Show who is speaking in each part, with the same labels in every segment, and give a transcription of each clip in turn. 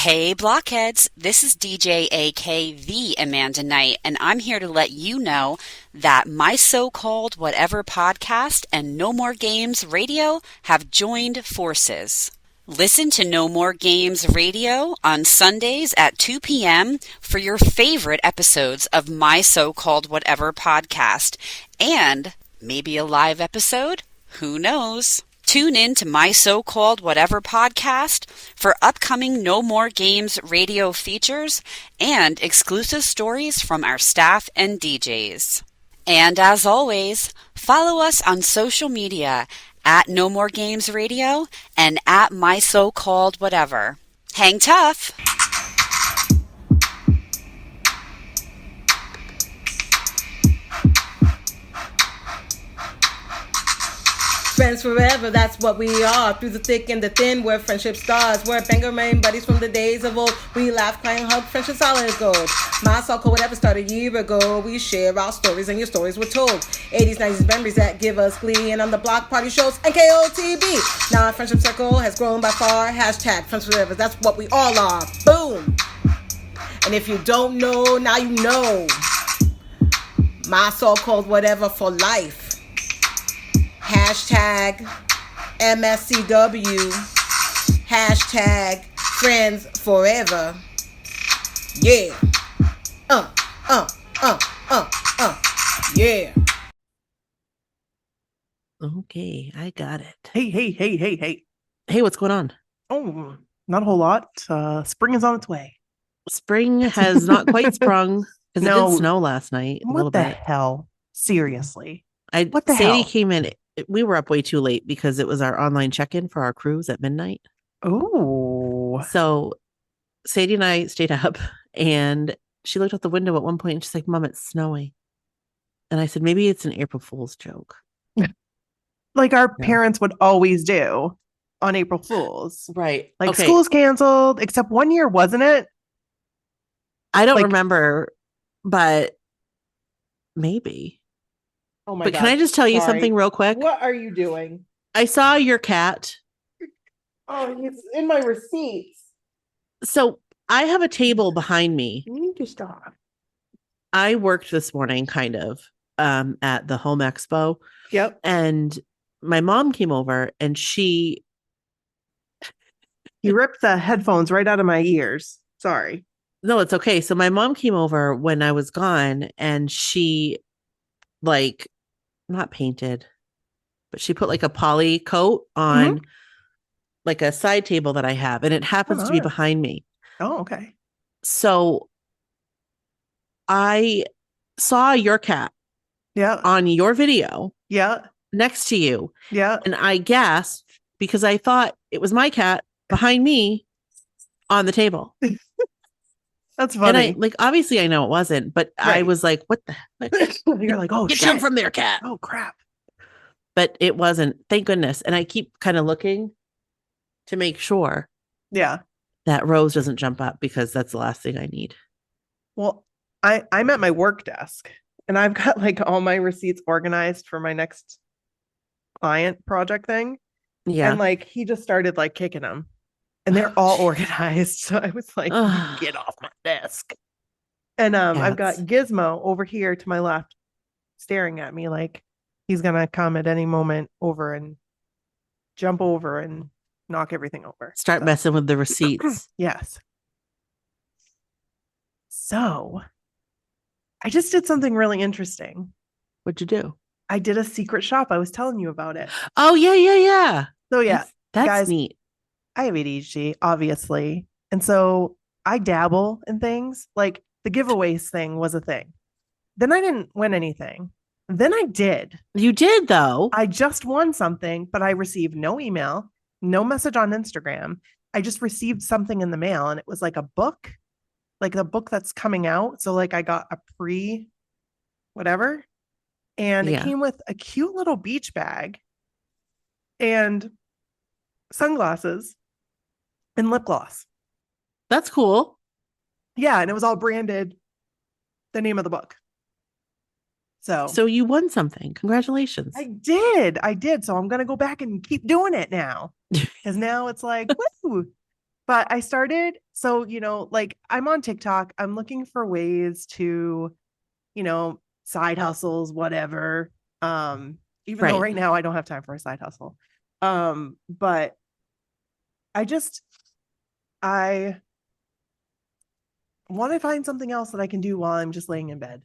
Speaker 1: Hey blockheads, this is DJ AK the Amanda Knight, and I'm here to let you know that my so-called whatever podcast and No More Games Radio have joined forces. Listen to No More Games Radio on Sundays at 2 p.m. for your favorite episodes of my so-called whatever podcast, and maybe a live episode? Who knows? Tune in to my so-called whatever podcast for upcoming No More Games radio features and exclusive stories from our staff and DJs. And as always, follow us on social media at No More Games Radio and at my so-called whatever. Hang tough!
Speaker 2: Friends forever, that's what we are. Through the thick and the thin, we're friendship stars. We're banger main buddies from the days of old. We laugh, cry, and hug, friendship solid gold. My so-called whatever started a year ago. We share our stories and your stories were told. 80s, 90s memories that give us glee. And on the block party shows, NKOTB. Now our friendship circle has grown by far. Hashtag friends forever, that's what we all are. Boom! And if you don't know, now you know. My so-called whatever for life. Hashtag MSCW. Hashtag friends forever. Yeah. Yeah.
Speaker 3: Okay, I got it.
Speaker 4: Hey.
Speaker 3: Hey, what's going on?
Speaker 4: Oh, not a whole lot. Spring is on its way.
Speaker 3: Spring has not quite sprung because it
Speaker 4: No.
Speaker 3: did snow last night a little
Speaker 4: What the
Speaker 3: bit.
Speaker 4: hell? Seriously.
Speaker 3: What
Speaker 4: the
Speaker 3: Sadie
Speaker 4: hell?
Speaker 3: came in. We were up way too late because it was our online check-in for our cruise at midnight.
Speaker 4: Ooh.
Speaker 3: So Sadie and I stayed up, and she looked out the window at one point and she's like, "Mom, it's snowing." And I said, "Maybe it's an April Fool's joke."
Speaker 4: Like our
Speaker 3: Yeah.
Speaker 4: parents would always do on April Fools.
Speaker 3: Right.
Speaker 4: Like
Speaker 3: okay.
Speaker 4: school's canceled, except one year, wasn't it?
Speaker 3: I don't
Speaker 4: like-
Speaker 3: remember, but maybe.
Speaker 4: Oh my
Speaker 3: But
Speaker 4: God.
Speaker 3: can I just tell you
Speaker 4: Sorry.
Speaker 3: something real quick?
Speaker 4: What are you doing?
Speaker 3: I saw your cat.
Speaker 4: Oh, it's in my receipts.
Speaker 3: So I have a table behind me.
Speaker 4: You need to stop.
Speaker 3: I worked this morning kind of at the home expo,
Speaker 4: Yep.
Speaker 3: and my mom came over and she
Speaker 4: You ripped the headphones right out of my ears. Sorry.
Speaker 3: no, it's okay. So my mom came over when I was gone, and she like not painted, but she put like a poly coat on like a side table that I have, and it happens to be
Speaker 4: nice.
Speaker 3: behind me.
Speaker 4: Oh, okay.
Speaker 3: So I saw your cat
Speaker 4: Yeah.
Speaker 3: on your video
Speaker 4: Yeah.
Speaker 3: next to you,
Speaker 4: Yeah.
Speaker 3: and I gasped because I thought it was my cat behind me on the table.
Speaker 4: That's
Speaker 3: And
Speaker 4: funny.
Speaker 3: I like obviously I know it wasn't, but I
Speaker 4: Right.
Speaker 3: was like, what the heck?
Speaker 4: You're like, oh,
Speaker 3: Get
Speaker 4: shit.
Speaker 3: him from there, cat.
Speaker 4: Oh, crap.
Speaker 3: But it wasn't, thank goodness. And I keep kind of looking to make sure
Speaker 4: Yeah.
Speaker 3: that Rose doesn't jump up, because that's the last thing I need.
Speaker 4: Well, I'm at my work desk and I've got like all my receipts organized for my next client project thing.
Speaker 3: Yeah.
Speaker 4: And like he just started like kicking them and they're all organized. So I was like,
Speaker 3: Ugh.
Speaker 4: get off my desk. And I've got
Speaker 3: Cats.
Speaker 4: Gizmo over here to my left staring at me like he's gonna come at any moment over and jump over and knock everything over.
Speaker 3: Start
Speaker 4: So,
Speaker 3: messing with the receipts.
Speaker 4: yes. So I just did something really interesting.
Speaker 3: What'd you do?
Speaker 4: I did a secret shop. I was telling you about it.
Speaker 3: Oh, yeah.
Speaker 4: So yeah,
Speaker 3: That's
Speaker 4: guys,
Speaker 3: neat.
Speaker 4: I have ADHD, obviously. And so I dabble in things. Like the giveaways thing was a thing. Then I didn't win anything. Then I did.
Speaker 3: You did, though.
Speaker 4: I just won something, but I received no email, no message on Instagram. I just received something in the mail, and it was like a book, like the book that's coming out. So like I got a pre whatever, and
Speaker 3: Yeah.
Speaker 4: it came with a cute little beach bag and sunglasses and lip gloss.
Speaker 3: That's cool.
Speaker 4: Yeah, and it was all branded the name of the book. So
Speaker 3: you won something. Congratulations.
Speaker 4: I did. So I'm gonna go back and keep doing it now. Because now it's like, woo. But I started, so, like I'm on TikTok, I'm looking for ways to, side hustles, whatever. Even though
Speaker 3: Right.
Speaker 4: right now I don't have time for a side hustle. But I just, I want to find something else that I can do while I'm just laying in bed.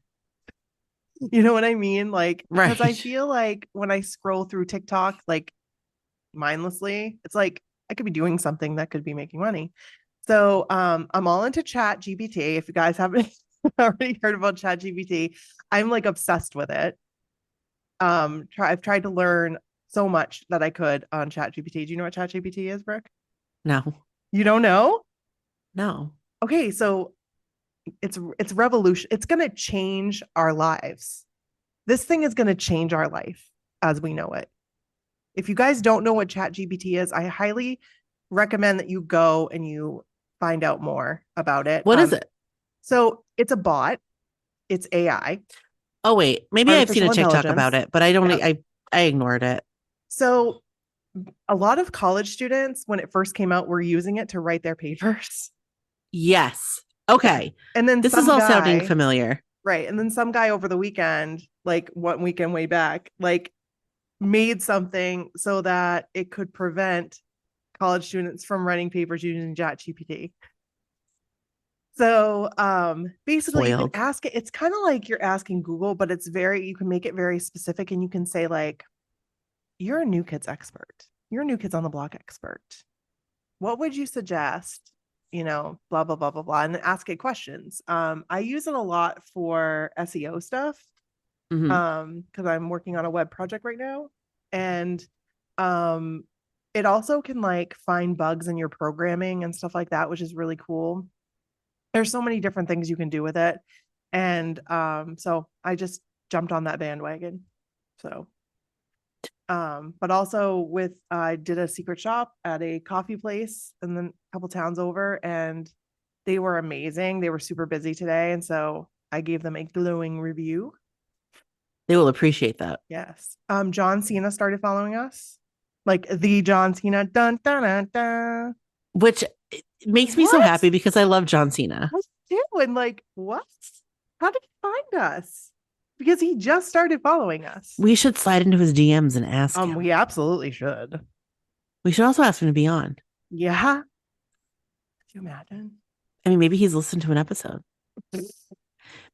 Speaker 4: You know what I mean? Like, because I
Speaker 3: Right.
Speaker 4: feel like when I scroll through TikTok, like mindlessly, it's like I could be doing something that could be making money. So I'm all into Chat GPT. If you guys haven't already heard about Chat GPT, I'm like obsessed with it. I've tried to learn so much that I could on Chat GPT. Do you know what Chat GPT is, Brooke?
Speaker 3: No.
Speaker 4: You don't know?
Speaker 3: No.
Speaker 4: Okay, so it's revolution. It's gonna change our lives. This thing is gonna change our life as we know it. If you guys don't know what Chat GPT is, I highly recommend that you go and you find out more about it.
Speaker 3: What is it?
Speaker 4: So it's a bot. It's AI,
Speaker 3: Oh wait, maybe I've seen a
Speaker 4: artificial
Speaker 3: TikTok about
Speaker 4: intelligence.
Speaker 3: it, but I don't.
Speaker 4: Yep.
Speaker 3: I ignored it.
Speaker 4: So a lot of college students, when it first came out, were using it to write their papers.
Speaker 3: Yes.
Speaker 4: Yeah.
Speaker 3: Okay.
Speaker 4: And then
Speaker 3: This is
Speaker 4: some
Speaker 3: all sounding
Speaker 4: guy,
Speaker 3: familiar.
Speaker 4: right. And then some guy over the weekend, like one weekend way back, like made something so that it could prevent college students from writing papers using ChatGPT. So basically you can
Speaker 3: Spoiled.
Speaker 4: ask it. It's kind of like you're asking Google, but you can make it very specific and you can say, like, you're a new kids expert. You're a new kids on the block expert. What would you suggest? Blah, blah, blah, blah, blah, and then ask it questions. I use it a lot for SEO stuff.
Speaker 3: Hmm.
Speaker 4: Because I'm working on a web project right now. And it also can like find bugs in your programming and stuff like that, which is really cool. There's so many different things you can do with it. And so I just jumped on that bandwagon. So but also with I did a secret shop at a coffee place and then a couple towns over, and they were amazing. They were super busy today, and so I gave them a glowing review.
Speaker 3: They will appreciate that.
Speaker 4: Yes. John Cena started following us. Like the John Cena. Dun dun dun dun.
Speaker 3: Which makes me so
Speaker 4: What?
Speaker 3: happy because I love John Cena.
Speaker 4: I do. And like, what? How did he find us? Because he just started following us.
Speaker 3: We should slide into his DMs and ask him.
Speaker 4: We absolutely should.
Speaker 3: We should also ask him to be on.
Speaker 4: Yeah. Could you imagine?
Speaker 3: I mean, maybe he's listened to an episode.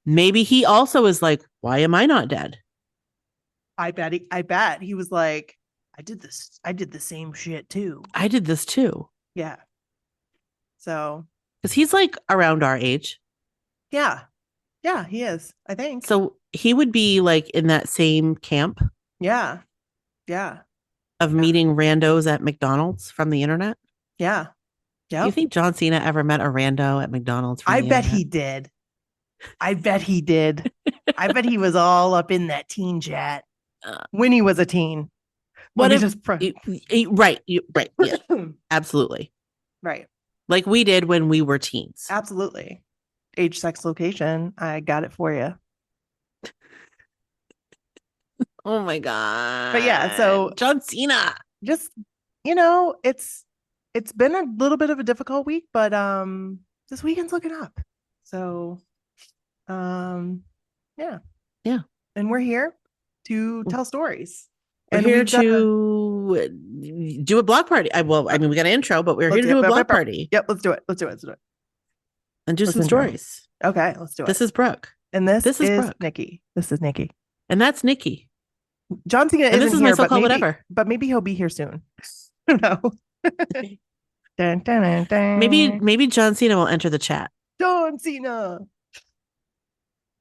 Speaker 3: Maybe he also is like, why am I not dead?
Speaker 4: I bet he was like, I did the same shit too.
Speaker 3: I did this too.
Speaker 4: Yeah. So
Speaker 3: Because he's like around our age.
Speaker 4: yeah. Yeah, he is, I think.
Speaker 3: So he would be like in that same camp
Speaker 4: Yeah. Yeah.
Speaker 3: of meeting randos at McDonald's from the internet.
Speaker 4: Yeah.
Speaker 3: Do you think John Cena ever met a rando at McDonald's from
Speaker 4: I
Speaker 3: the
Speaker 4: bet
Speaker 3: internet?
Speaker 4: he did. I bet he did. I bet he was all up in that teen chat when he was a teen.
Speaker 3: What if right, yeah, absolutely,
Speaker 4: right,
Speaker 3: like we did when we were teens.
Speaker 4: Absolutely. Age, sex, location. I got it for you.
Speaker 3: Oh my god!
Speaker 4: But yeah, so
Speaker 3: John Cena.
Speaker 4: Just it's been a little bit of a difficult week, but this weekend's looking up. So yeah. And we're here to tell stories.
Speaker 3: We're here to do a block party. I mean, we got an intro, but we're here to do a block party.
Speaker 4: Yep, let's do it.
Speaker 3: And do some stories.
Speaker 4: Okay, let's do it.
Speaker 3: This is Brooke.
Speaker 4: And this is
Speaker 3: Brooke.
Speaker 4: Nikki. This is Nikki.
Speaker 3: And that's Nikki.
Speaker 4: John Cena
Speaker 3: and this is
Speaker 4: here,
Speaker 3: my so-called whatever.
Speaker 4: But maybe he'll be here soon. No. Dun, dun, dun, dun.
Speaker 3: Maybe John Cena will enter the chat.
Speaker 4: John Cena.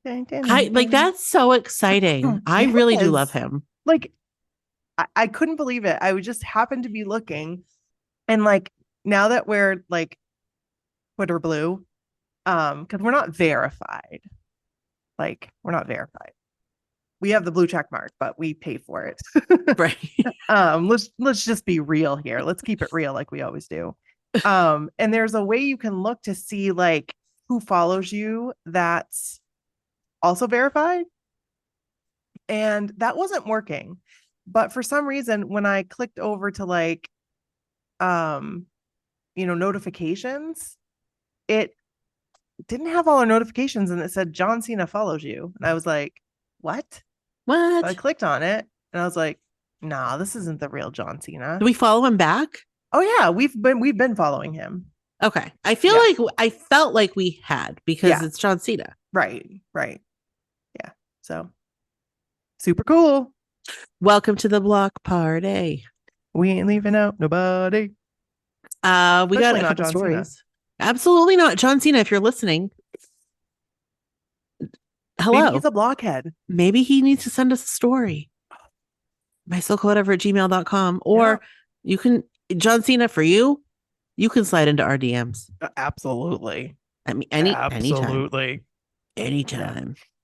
Speaker 4: Dun, dun, dun,
Speaker 3: I like that's so exciting. I really do love him.
Speaker 4: Like I couldn't believe it. I would just happen to be looking, and like now that we're like Twitter blue, because we're not verified. Like we're not verified. We have the blue check mark, but we pay for it.
Speaker 3: Right.
Speaker 4: Let's just be real here. Let's keep it real like we always do. And there's a way you can look to see like who follows you that's also verified. And that wasn't working. But for some reason, when I clicked over to like notifications, it didn't have all our notifications and it said John Cena follows you. And I was like, what?
Speaker 3: What?
Speaker 4: So I clicked on it and I was like, nah, this isn't the real John Cena.
Speaker 3: Do we follow him back?
Speaker 4: Oh yeah, we've been following him.
Speaker 3: Okay. I felt like we had because it's John Cena.
Speaker 4: Right. Yeah. So super cool.
Speaker 3: Welcome to the block party.
Speaker 4: We ain't leaving out nobody.
Speaker 3: We got a couple stories. Absolutely not. John Cena, if you're listening. Hello.
Speaker 4: Maybe he's a blockhead.
Speaker 3: Maybe he needs to send us a story. mysocallwhatever@gmail.com. Or you can, John Cena, for you can slide into our DMs.
Speaker 4: Absolutely.
Speaker 3: I mean, anytime.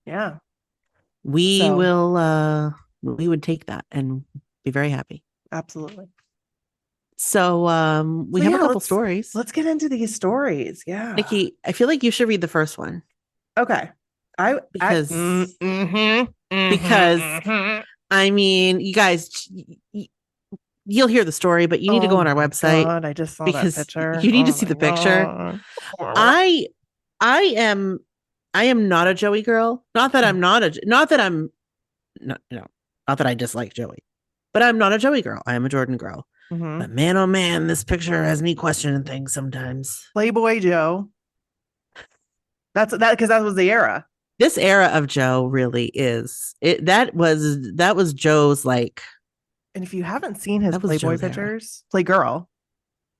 Speaker 4: Yeah.
Speaker 3: We will, we would take that and be very happy.
Speaker 4: Absolutely.
Speaker 3: So we have a couple stories.
Speaker 4: Let's get into these stories. Yeah.
Speaker 3: Nikki, I feel like you should read the first one.
Speaker 4: Okay.
Speaker 3: Because I mean, you guys, you'll hear the story, but you need to go on our website.
Speaker 4: God, I just saw that picture.
Speaker 3: You need to see the picture. I am not a Joey girl. Not that I dislike Joey, but I'm not a Joey girl. I am a Jordan girl.
Speaker 4: Mm-hmm.
Speaker 3: But man, oh man, this picture has me questioning things sometimes.
Speaker 4: Playboy Joe. Because that was the era.
Speaker 3: This era of Joe really is it. That was Joe's like.
Speaker 4: And if you haven't seen his Playboy pictures, Playgirl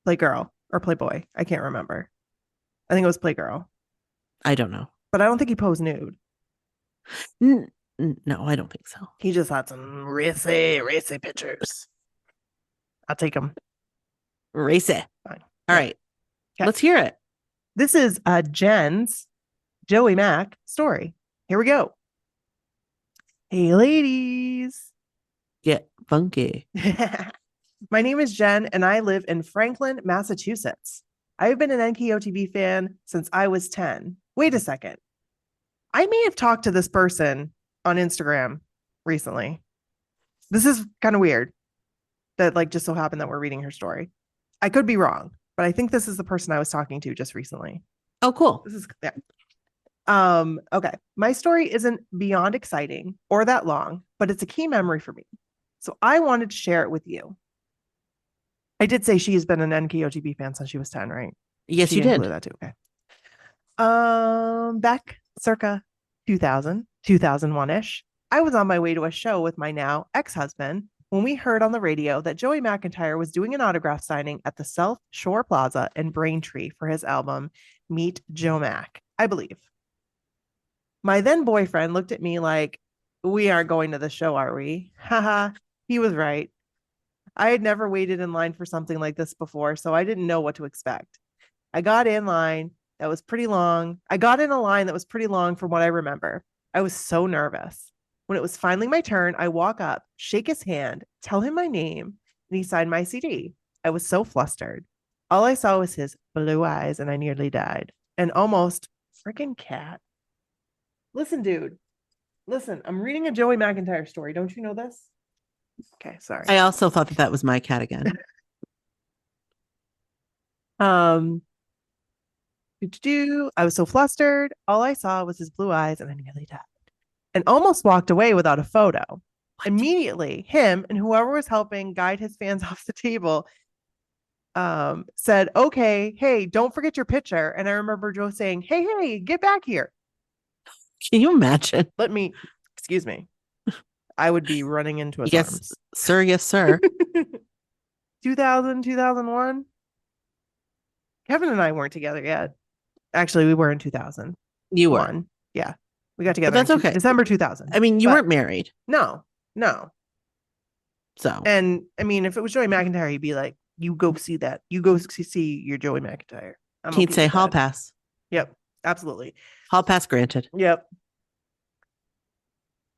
Speaker 4: or Playboy, I can't remember. I think it was Playgirl.
Speaker 3: I don't know,
Speaker 4: but I don't think he posed nude.
Speaker 3: No, I don't think so.
Speaker 4: He just had some racy pictures. I'll take them.
Speaker 3: Racy. Fine. All right. Okay. Let's hear it.
Speaker 4: This is Jen's Joey Mac story. Here we go. Hey, ladies.
Speaker 3: Get funky.
Speaker 4: My name is Jen, and I live in Franklin, Massachusetts. I've been an NKOTB fan since I was 10. Wait a second. I may have talked to this person on Instagram recently. This is kind of weird that just so happened that we're reading her story. I could be wrong, but I think this is the person I was talking to just recently.
Speaker 3: Oh, cool.
Speaker 4: This is okay. My story isn't beyond exciting or that long, but it's a key memory for me. So I wanted to share it with you. I did say she's been an NKOTB fan since she was 10, right?
Speaker 3: Yes, you did.
Speaker 4: That too. Okay. Back circa 2000, 2001-ish, I was on my way to a show with my now ex-husband when we heard on the radio that Joey McIntyre was doing an autograph signing at the South Shore Plaza in Braintree for his album, Meet Joe Mac, I believe. My then boyfriend looked at me like, we aren't going to the show, are we? Haha, he was right. I had never waited in line for something like this before, so I didn't know what to expect. I got in a line that was pretty long from what I remember. I was so nervous. When it was finally my turn, I walk up, shake his hand, tell him my name, and he signed my CD. I was so flustered. All I saw was his blue eyes, and I nearly died. And almost freaking cat. Listen, dude. Listen, I'm reading a Joey McIntyre story. Don't you know this? Okay, sorry.
Speaker 3: I also thought that was my cat again.
Speaker 4: I was so flustered. All I saw was his blue eyes, and I nearly died. And almost walked away without a photo. What? Immediately, him and whoever was helping guide his fans off the table said, okay, hey, don't forget your picture. And I remember Joe saying, hey, get back here.
Speaker 3: Can you imagine?
Speaker 4: Excuse me. I would be running into his arms.
Speaker 3: Sir, yes, sir.
Speaker 4: 2000, 2001. Kevin and I weren't together yet. Actually, we were in 2000.
Speaker 3: You were.
Speaker 4: Yeah. We got together.
Speaker 3: But that's okay.
Speaker 4: December 2000.
Speaker 3: I mean, you weren't married.
Speaker 4: No.
Speaker 3: So.
Speaker 4: And I mean, if it was Joey McIntyre, he'd be like, you go see that. You go see your Joey McIntyre.
Speaker 3: He'd say hall pass.
Speaker 4: Yep. Absolutely.
Speaker 3: Hall pass granted.
Speaker 4: Yep.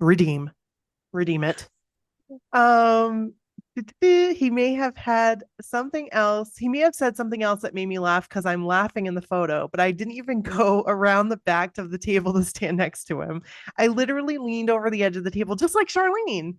Speaker 4: Redeem it. He may have had something else. He may have said something else that made me laugh because I'm laughing in the photo, but I didn't even go around the back of the table to stand next to him. I literally leaned over the edge of the table, just like Charlene.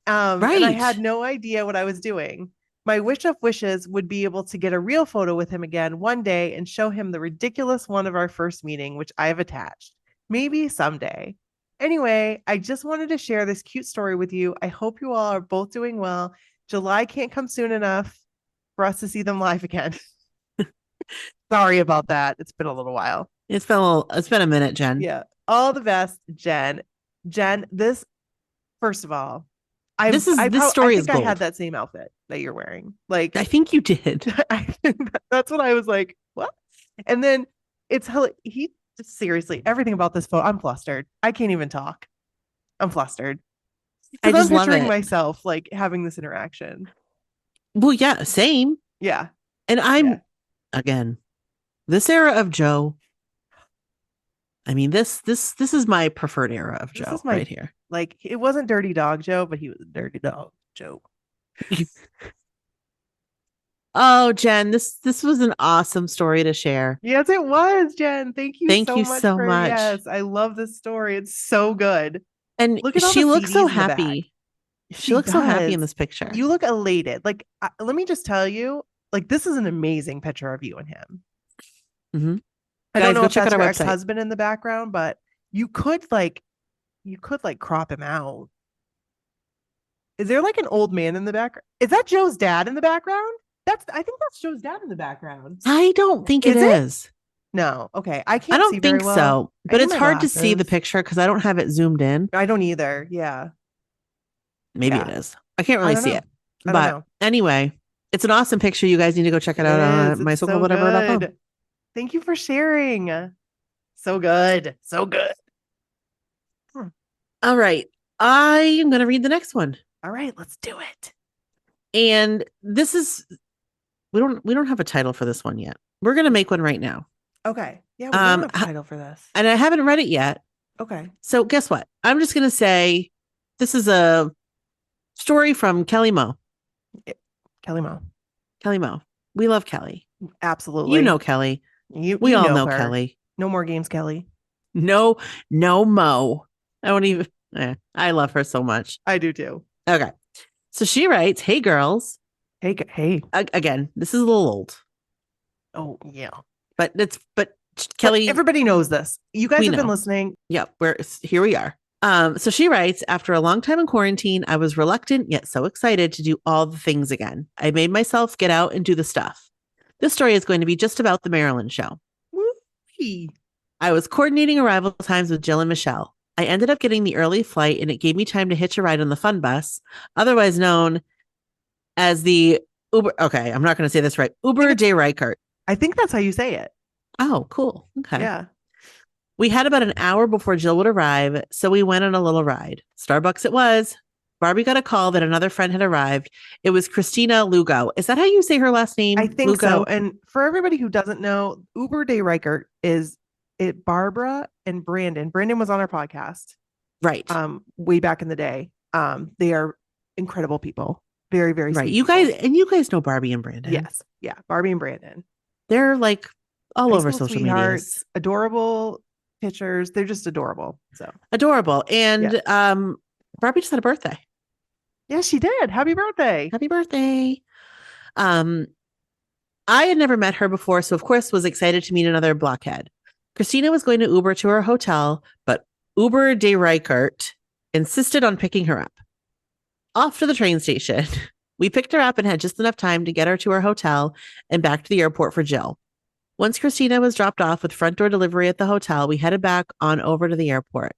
Speaker 3: Right.
Speaker 4: And I had no idea what I was doing. My wish of wishes would be able to get a real photo with him again one day and show him the ridiculous one of our first meeting, which I have attached. Maybe someday. Anyway, I just wanted to share this cute story with you. I hope you all are both doing well. July can't come soon enough for us to see them live again. Sorry about that. It's been a little while.
Speaker 3: It's been a minute, Jen.
Speaker 4: Yeah. All the best, Jen. Jen, this, first of all,
Speaker 3: This story is
Speaker 4: I
Speaker 3: gold.
Speaker 4: had that same outfit that you're wearing. Like,
Speaker 3: I think you did.
Speaker 4: That's what I was like, what? And then he seriously, everything about this photo, I'm flustered. I can't even talk. I'm flustered.
Speaker 3: I just
Speaker 4: I'm
Speaker 3: love
Speaker 4: picturing
Speaker 3: it.
Speaker 4: myself like having this interaction.
Speaker 3: Well, yeah, same.
Speaker 4: Yeah.
Speaker 3: And again, this era of Joe. I mean, this is my preferred era of Joe right here.
Speaker 4: Like, it wasn't Dirty Dog Joe, but he was Dirty Dog Joe.
Speaker 3: Oh, Jen, this was an awesome story to share.
Speaker 4: Yes, it was, Jen. Thank you so much. Yes, I love this story. It's so good.
Speaker 3: And
Speaker 4: look at
Speaker 3: she looks so
Speaker 4: CDs in the back.
Speaker 3: happy. She looks so happy in this picture.
Speaker 4: You look elated. Like, let me just tell you, like, this is an amazing picture of you and him.
Speaker 3: Mm-hmm.
Speaker 4: I don't know if that's your ex-husband in the background, but you could crop him out. Is there like an old man in the background? Is that Joe's dad in the background? I think that's Joe's dad in the background.
Speaker 3: I don't think it is.
Speaker 4: No. Okay. I
Speaker 3: don't think so, but it's hard to see the picture because I don't have it zoomed in.
Speaker 4: I don't either. Yeah.
Speaker 3: Maybe it is. I can't really see it. But anyway, it's an awesome picture. You guys need to go check it out on mysocallwhatever.com.
Speaker 4: Thank you for sharing. So good. So good.
Speaker 3: All right. I am going to read the next one.
Speaker 4: All right, let's do it.
Speaker 3: And this is, we don't have a title for this one yet. We're going to make one right now.
Speaker 4: Okay. Yeah, we don't have a title for this.
Speaker 3: And I haven't read it yet.
Speaker 4: Okay.
Speaker 3: So guess what? I'm just going to say this is a story from Kelley-Mo.
Speaker 4: Kelley-Mo.
Speaker 3: Kelley-Mo. We love Kelly.
Speaker 4: Absolutely.
Speaker 3: You know Kelly. We all know Kelly.
Speaker 4: No more games, Kelly.
Speaker 3: No Mo. I won't even. I love her so much.
Speaker 4: I do too.
Speaker 3: Okay. So she writes, "Hey girls."
Speaker 4: Hey.
Speaker 3: Again, this is a little old.
Speaker 4: Oh yeah.
Speaker 3: But Kelly.
Speaker 4: Everybody knows this. You guys have been listening.
Speaker 3: Yep. Here we are. So she writes, after a long time in quarantine, I was reluctant yet so excited to do all the things again. I made myself get out and do the stuff. This story is going to be just about the Maryland show.
Speaker 4: Woo-wee.
Speaker 3: I was coordinating arrival times with Jill and Michelle. I ended up getting the early flight and it gave me time to hitch a ride on the fun bus, otherwise known as the Uber. Okay, I'm not going to say this right. Uber de Reichert.
Speaker 4: I think that's how you say it.
Speaker 3: Oh, cool. Okay.
Speaker 4: Yeah.
Speaker 3: We had about an hour before Jill would arrive, so we went on a little ride. Starbucks it was. Barbie got a call that another friend had arrived. It was Christina Lugo. Is that how you say her last name?
Speaker 4: I think
Speaker 3: Lugo?
Speaker 4: so. And for everybody who doesn't know, Uber de Reichert is Barbara and Brandon. Brandon was on our podcast.
Speaker 3: Right.
Speaker 4: Way back in the day. They are incredible people. Very, very
Speaker 3: right.
Speaker 4: sweet
Speaker 3: You
Speaker 4: people.
Speaker 3: guys know Barbie and Brandon.
Speaker 4: Yes. Yeah. Barbie and Brandon.
Speaker 3: They're like all
Speaker 4: High
Speaker 3: over
Speaker 4: school
Speaker 3: social media.
Speaker 4: Adorable pictures. They're just adorable. So
Speaker 3: adorable. And Barbie just had a birthday.
Speaker 4: Yes, she did. Happy birthday.
Speaker 3: Happy birthday. I had never met her before, so of course was excited to meet another blockhead. Christina was going to Uber to her hotel, but Uber de Reichert insisted on picking her up. Off to the train station. We picked her up and had just enough time to get her to her hotel and back to the airport for Jill. Once Christina was dropped off with front door delivery at the hotel, we headed back on over to the airport.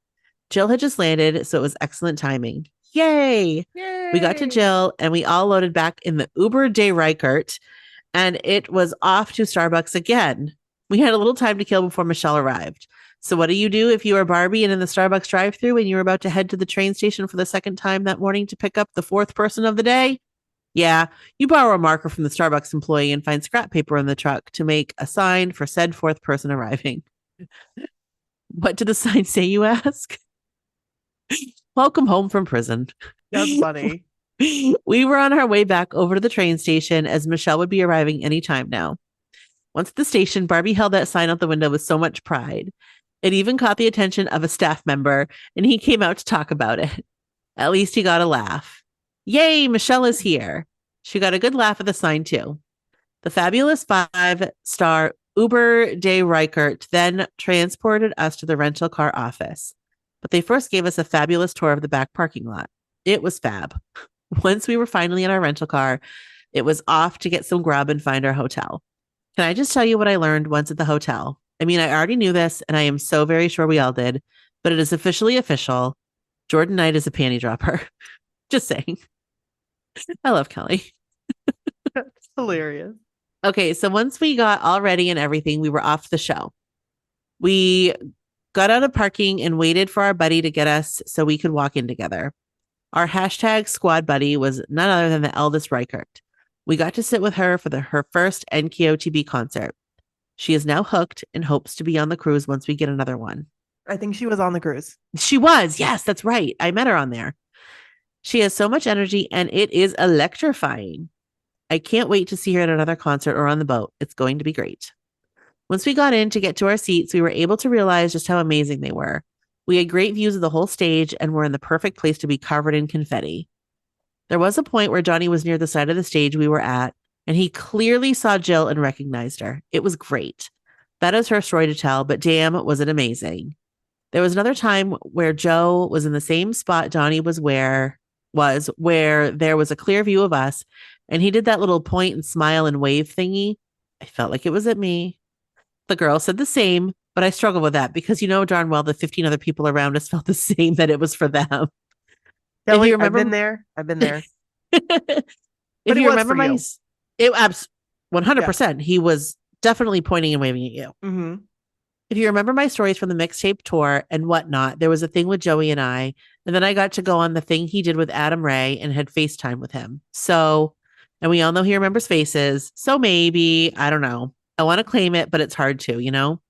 Speaker 3: Jill had just landed, so it was excellent timing. Yay! We got to Jill and we all loaded back in the Uber de Reichert and it was off to Starbucks again. We had a little time to kill before Michelle arrived. So what do you do if you are Barbie and in the Starbucks drive-thru and you were about to head to the train station for the second time that morning to pick up the fourth person of the day? Yeah, you borrow a marker from the Starbucks employee and find scrap paper in the truck to make a sign for said fourth person arriving. What did the sign say, you ask? Welcome home from prison.
Speaker 4: That's funny.
Speaker 3: We were on our way back over to the train station as Michelle would be arriving anytime now. Once at the station, Barbie held that sign out the window with so much pride. It even caught the attention of a staff member, and he came out to talk about it. At least he got a laugh. Yay, Michelle is here. She got a good laugh at the sign, too. The fabulous 5-star Uber de Reichert then transported us to the rental car office. But they first gave us a fabulous tour of the back parking lot. It was fab. Once we were finally in our rental car, it was off to get some grub and find our hotel. Can I just tell you what I learned once at the hotel? I mean, I already knew this, and I am so very sure we all did, but it is officially official. Jordan Knight is a panty dropper. Just saying. I love Kelly.
Speaker 4: That's hilarious.
Speaker 3: Okay, so once we got all ready and everything, we were off the show. We got out of parking and waited for our buddy to get us so we could walk in together. Our hashtag squad buddy was none other than the eldest Reichert. We got to sit with her for her first NKOTB concert. She is now hooked and hopes to be on the cruise once we get another one.
Speaker 4: I think she was on the cruise.
Speaker 3: She was. Yes, that's right. I met her on there. She has so much energy and it is electrifying. I can't wait to see her at another concert or on the boat. It's going to be great. Once we got in to get to our seats, we were able to realize just how amazing they were. We had great views of the whole stage and were in the perfect place to be covered in confetti. There was a point where Johnny was near the side of the stage we were at, and he clearly saw Jill and recognized her. It was great. That is her story to tell, but damn, was it amazing. There was another time where Joe was in the same spot Johnny was where there was a clear view of us, and he did that little point and smile and wave thingy. I felt like it was at me. The girl said the same, but I struggle with that because you know darn well the 15 other people around us felt the same, that it was for them.
Speaker 4: Kelly,
Speaker 3: you remember,
Speaker 4: I've been there.
Speaker 3: If you remember my, it 100%. He was definitely pointing and waving at you.
Speaker 4: Mm-hmm.
Speaker 3: If you remember my stories from the mixtape tour and whatnot, there was a thing with Joey and I, and then I got to go on the thing he did with Adam Ray and had FaceTime with him. So, and we all know he remembers faces. So maybe, I don't know. I want to claim it, but it's hard to, you know?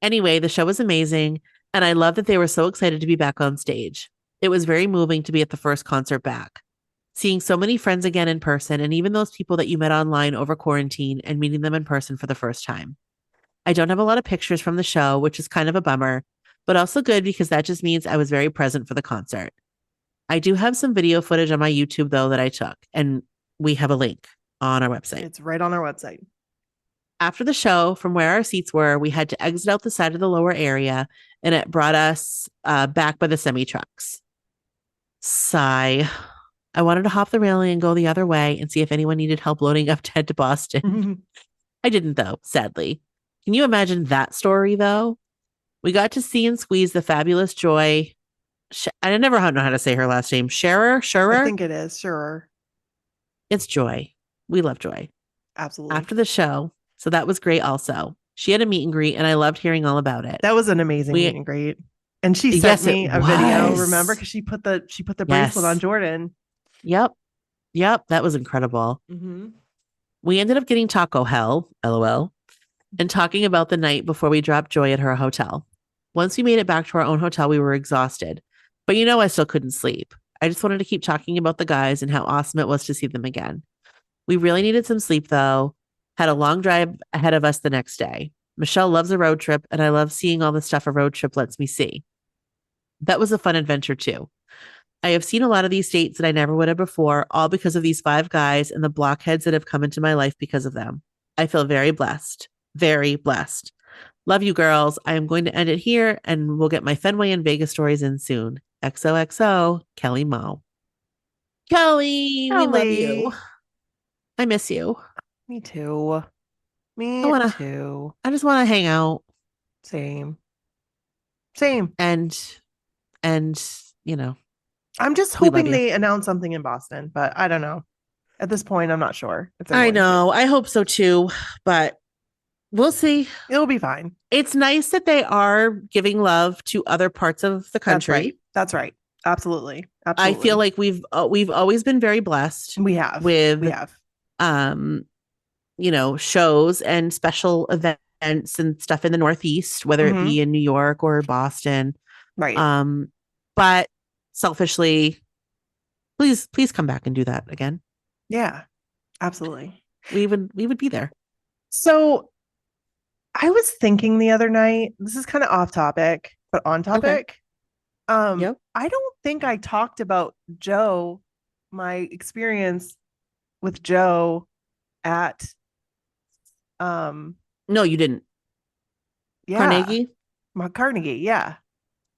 Speaker 3: Anyway, the show was amazing, and I love that they were so excited to be back on stage. It was very moving to be at the first concert back. Seeing so many friends again in person, and even those people that you met online over quarantine and meeting them in person for the first time. I don't have a lot of pictures from the show, which is kind of a bummer, but also good because that just means I was very present for the concert. I do have some video footage on my YouTube, though, that I took, and we have a link on our website.
Speaker 4: It's right on our website.
Speaker 3: After the show, from where our seats were, we had to exit out the side of the lower area, and it brought us back by the semi-trucks. Sigh. I wanted to hop the railing and go the other way and see if anyone needed help loading up to head to Boston. I didn't, though, sadly. Can you imagine that story, though? We got to see and squeeze the fabulous Joy. I never know how to say her last name. Scherer?
Speaker 4: I think it is. Sure.
Speaker 3: It's Joy. We love Joy.
Speaker 4: Absolutely.
Speaker 3: After the show. So that was great also. She had a meet and greet, and I loved hearing all about it.
Speaker 4: That was an amazing meet and greet. And she sent me a video, remember? Because she put the bracelet on Jordan.
Speaker 3: Yep. That was incredible.
Speaker 4: Mm-hmm.
Speaker 3: We ended up getting taco hell, LOL, and talking about the night before we dropped Joy at her hotel. Once we made it back to our own hotel, we were exhausted. But you know I still couldn't sleep. I just wanted to keep talking about the guys and how awesome it was to see them again. We really needed some sleep, though. Had a long drive ahead of us the next day. Michelle loves a road trip, and I love seeing all the stuff a road trip lets me see. That was a fun adventure, too. I have seen a lot of these states that I never would have before, all because of these 5 guys and the blockheads that have come into my life because of them. I feel very blessed. Very blessed. Love you, girls. I am going to end it here, and we'll get my Fenway and Vegas stories in soon. XOXO, Kelley-Mo. Kelly, we love you. I miss you.
Speaker 4: Me too. Me too.
Speaker 3: I just want to hang out.
Speaker 4: Same.
Speaker 3: And you know.
Speaker 4: I'm just hoping they announce something in Boston, but I don't know. At this point, I'm not sure.
Speaker 3: I know. I hope so too, but we'll see.
Speaker 4: It'll be fine.
Speaker 3: It's nice that they are giving love to other parts of the country.
Speaker 4: That's right. Absolutely.
Speaker 3: I feel like we've always been very blessed.
Speaker 4: We have.
Speaker 3: You know, shows and special events and stuff in the Northeast, whether it be in New York or Boston.
Speaker 4: Right.
Speaker 3: But selfishly, please come back and do that again.
Speaker 4: Yeah, absolutely.
Speaker 3: We would be there.
Speaker 4: So I was thinking the other night, this is kind of off topic, but on topic.
Speaker 3: Okay.
Speaker 4: I don't think I talked about Joe, my experience with Joe at
Speaker 3: No, you didn't.
Speaker 4: yeah,
Speaker 3: Carnegie?
Speaker 4: Carnegie. Yeah.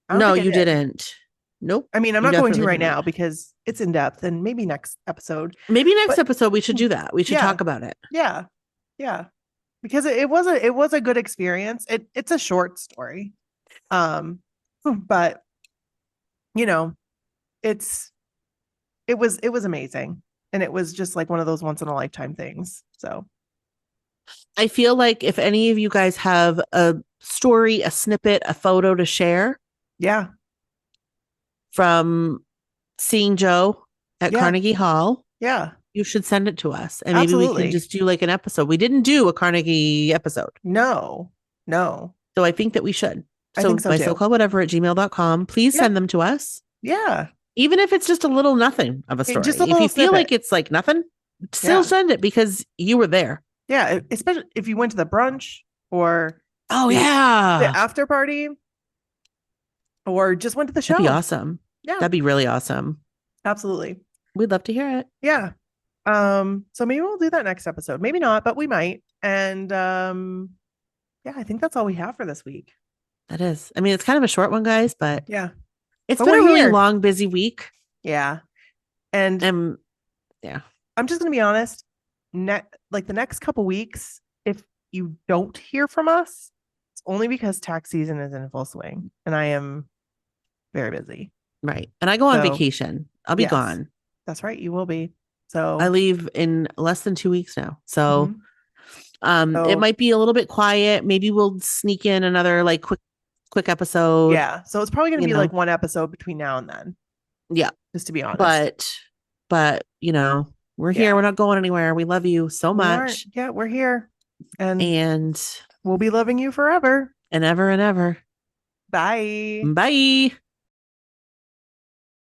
Speaker 4: I don't
Speaker 3: No,
Speaker 4: think I
Speaker 3: you
Speaker 4: did.
Speaker 3: didn't. Nope.
Speaker 4: I mean, I'm
Speaker 3: You
Speaker 4: not going to
Speaker 3: definitely
Speaker 4: right
Speaker 3: didn't.
Speaker 4: now because it's in depth, and maybe next episode.
Speaker 3: Maybe next
Speaker 4: But
Speaker 3: episode we should do that. We should
Speaker 4: yeah,
Speaker 3: talk about it.
Speaker 4: yeah, yeah. Because it was a good experience. It's a short story. But you know, it was amazing. And it was just like one of those once in a lifetime things. So
Speaker 3: I feel like if any of you guys have a story, a snippet, a photo to share
Speaker 4: yeah,
Speaker 3: from seeing Joe at
Speaker 4: yeah,
Speaker 3: Carnegie Hall,
Speaker 4: yeah,
Speaker 3: you should send it to us. And maybe we can
Speaker 4: absolutely.
Speaker 3: just do like an episode. We didn't do a Carnegie episode.
Speaker 4: No, no.
Speaker 3: So I think that we should.
Speaker 4: I
Speaker 3: So
Speaker 4: think so
Speaker 3: my
Speaker 4: too.
Speaker 3: so-called whatever at gmail.com. Please
Speaker 4: Yeah.
Speaker 3: send them to us.
Speaker 4: Yeah.
Speaker 3: Even if it's just a little nothing of a story.
Speaker 4: Just a
Speaker 3: If
Speaker 4: little
Speaker 3: you feel
Speaker 4: snippet.
Speaker 3: like it's like nothing, still
Speaker 4: Yeah.
Speaker 3: send it because you were there.
Speaker 4: Yeah. Especially if you went to the brunch or
Speaker 3: Oh,
Speaker 4: the
Speaker 3: yeah.
Speaker 4: after party or just went to the show.
Speaker 3: That'd be awesome.
Speaker 4: Yeah.
Speaker 3: That'd be really awesome.
Speaker 4: Absolutely.
Speaker 3: We'd love to hear it.
Speaker 4: Yeah. So maybe we'll do that next episode. Maybe not, but we might. And yeah, I think that's all we have for this week.
Speaker 3: That is. I mean, it's kind of a short one, guys, but
Speaker 4: Yeah.
Speaker 3: it's
Speaker 4: But
Speaker 3: been a
Speaker 4: we're
Speaker 3: really
Speaker 4: here.
Speaker 3: long, busy week.
Speaker 4: Yeah. And
Speaker 3: Yeah.
Speaker 4: I'm just gonna be honest. Like the next couple weeks, if you don't hear from us, it's only because tax season is in full swing and I am very busy.
Speaker 3: Right. And I go on
Speaker 4: So,
Speaker 3: vacation. I'll be
Speaker 4: yes.
Speaker 3: gone.
Speaker 4: That's right. You will be. So
Speaker 3: I leave in less than 2 weeks now. So
Speaker 4: Mhm.
Speaker 3: it might be a little bit quiet. Maybe we'll sneak in another like quick episode.
Speaker 4: yeah. So it's probably gonna
Speaker 3: you
Speaker 4: be
Speaker 3: know.
Speaker 4: like one episode between now and then.
Speaker 3: Yeah.
Speaker 4: Just to be honest.
Speaker 3: But we're here.
Speaker 4: Yeah.
Speaker 3: We're not going anywhere. We love you so
Speaker 4: We aren't.
Speaker 3: much.
Speaker 4: Yeah, we're here. And
Speaker 3: And
Speaker 4: we'll be loving you forever.
Speaker 3: ever and ever.
Speaker 4: Bye.
Speaker 3: Bye.